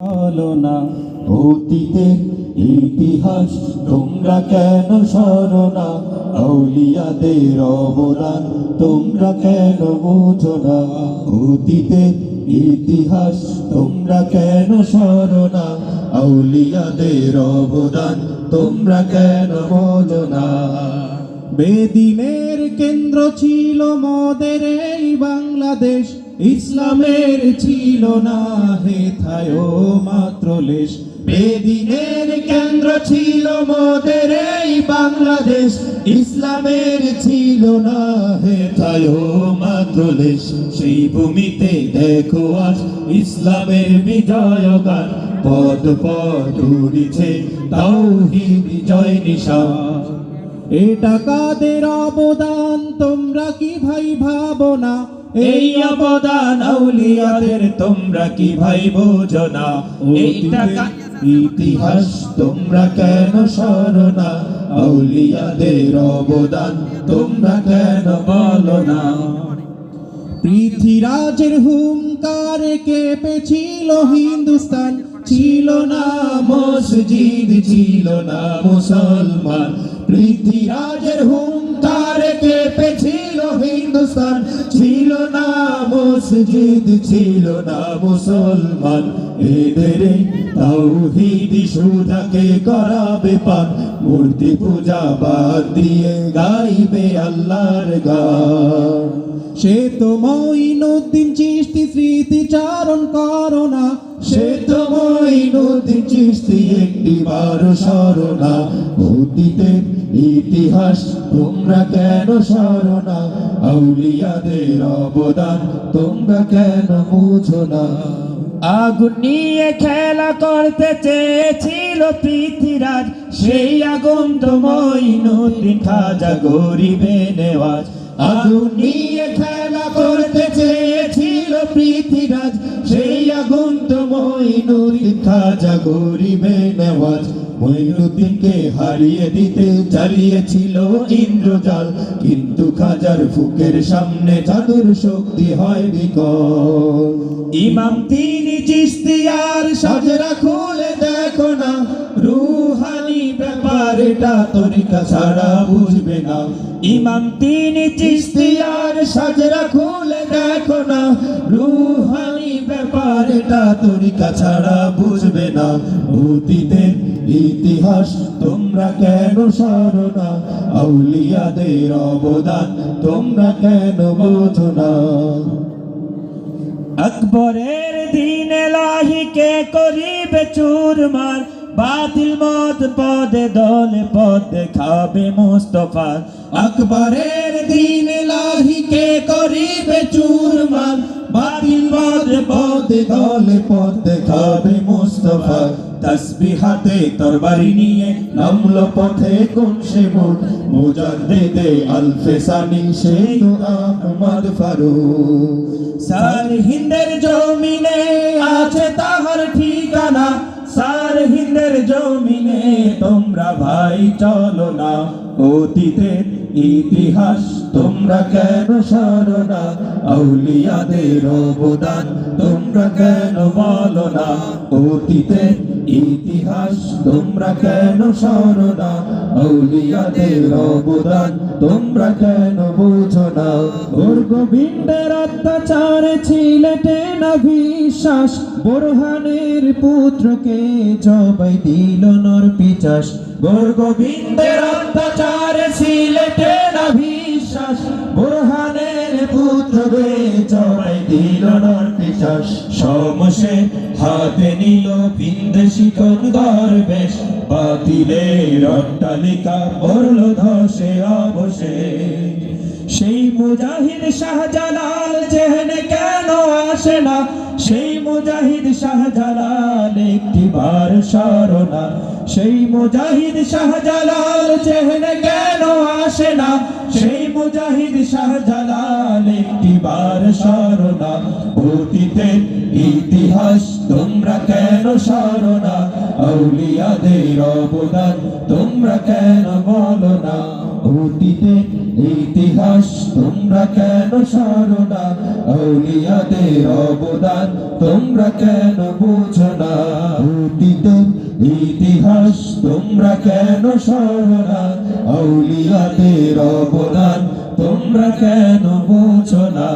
বলো না অতীতের ইতিহাস তোমরা কেন সরো না, আউলিয়াদের অবদান তোমরা কেন বোঝো না। অতীতের ইতিহাস তোমরা কেন সরো না, আউলিয়াদের অবদান তোমরা কেন বোঝো না। বেদিনের কেন্দ্র ছিল মোদের এই বাংলাদেশ, ইসলামের ছিল না হেথায় মাত্র লেশ। বেদিনের কেন্দ্র ছিল মোদের এই বাংলাদেশ, ইসলামের ছিল না হেথায় মাত্র লেশ। সেই ভূমিতে দেখো আজ ইসলামের বিজয় গান, পদ পদ উড়িছে তাওহীদ জয় নিশান। এটা কাদের অবদান তোমরা কি ভাই ভাবো না, এই অবদান আউলিয়াদের তোমরা কি ভাই বোঝো না। ইতিহাস তোমরা কেন সরো না, আউলিয়াদের অবদান তোমরা কেন বলো না। পৃথ্বীরাজের হুঙ্কারে কেঁপেছিল হিন্দুস্তান, ছিল না মসজিদ ছিল না মুসলমান। পৃথ্বীরাজের হুঙ্কারে কেঁপেছিল হিন্দুস্তান, ছিল না মসজিদ ছিল না মুসলমান। এদের তাওহীদি সুধাকে করাবে পান, মূর্তি পূজা বাদ দিয়ে গাইবে আল্লাহর গান। সে তো মঈনুদ্দিন চিশতি স্মৃতিচারণ করো না, সে তো মঈনুদ্দিন চিশতি একটিবার সরো না। অতীতের ইতিহাস তোমরা কেন সরো না, আউলিয়াদের অবদান তোমরা কেন বুঝো না। আগুন নিয়ে খেলা করতে চেয়েছিল পৃথ্বীরাজ, সেই আগুন তো মঈনুদ্দিন খাজা গরিবে নেওয়াজ। আগুন নিয়ে খেলা করতে চেয়েছিল পৃথ্বীরাজ, সেই আগুন তো মঈনুদ্দিন খাজা গরিবে নেওয়াজ। মঈনুদ্দিনকে হারিয়ে দিতে চালিয়েছিল ইন্দ্রজাল, কিন্তু খাজার ফুকের সামনে জাদুর শক্তি হয় বিকল। ইমাম তিনি চিশতি আর সাজরা খুলে দেখো না, রুহানি ব্যাপার এটা তরিকা ছাড়া বুঝবে না। ইমাম তিনি চিশতি আর সাজরা খুলে দেখো না, রুহানি ব্যাপার এটা তরিকা ছাড়া বুঝবে না। অতীতের ইতিহাস তোমরা কেন সরো না, আউলিয়াদের অবদান তোমরা কেন বোঝো না। আকবরের দিন এলাহিকে করিবে চুরমার, বাতিল মত পদে দলে পদ দেখাবে মুস্তাফা। আকবরের দিন এলাহিকে করিবে চুরমার, বাতিল পদে পদে দলে পদ দেখাবে মুস্তাফা। তাসবিহ হাতে তরবারি নিয়ে নামলো পথে কোন সে মোড়, মুজাদ্দিদে আলফে সানি সে তো আহমদ ফারুক। সারহিন্দের জমিনে আছে তাহার ঠিকানা, সারহিন্দের জমিনে তোমরা ভাই চলো না। অতীতের ইতিহাস তোমরা কেন সরো না, আউলিয়াদের অবদান তোমরা কেন বলো না। অতীতের ইতিহাস তোমরা কেন সরো না, আউলিয়াদের অবদান তোমরা কেন বুঝো না। ওর গোবিন্দের অত্যাচারে ছিলেটে না বিশ্বাস, বোরহানের পুত্রকে জবাই দিল নর পিচাস। গোর গোবিন্দের অত্যাচারে ছিলেটে না বিশ্বাস, বোরহানের পুত্রকে জবাই দিল নর পিচাস। সমসে হাতে নিল বিন্দেশি কোন দরবেশ, বাতিলের অট্টালিকা পড়ল ধসে অবশেষ। সেই মুজাহিদ শাহজালাল যেহেনে কেন আসে না, সেই মুজাহিদ শাহজালাল একটিবার সরো না। সেই মুজাহিদ শাহজালাল যেহেনে কেন আসে না, সেই মুজাহিদ শাহজালাল একটিবার সরো না। অতীতের ইতিহাস তোমরা কেন সরো না, আউলিয়াদের অবদান তোমরা কেন বলো না। অতীতে ইতিহাস তোমরা কেন সরো না, আউলিয়াদের অবদান তোমরা কেন বুঝো না, অতীতে ইতিহাস তোমরা কেন সরো না, আউলিয়াদের অবদান তোমরা কেন বুঝো না।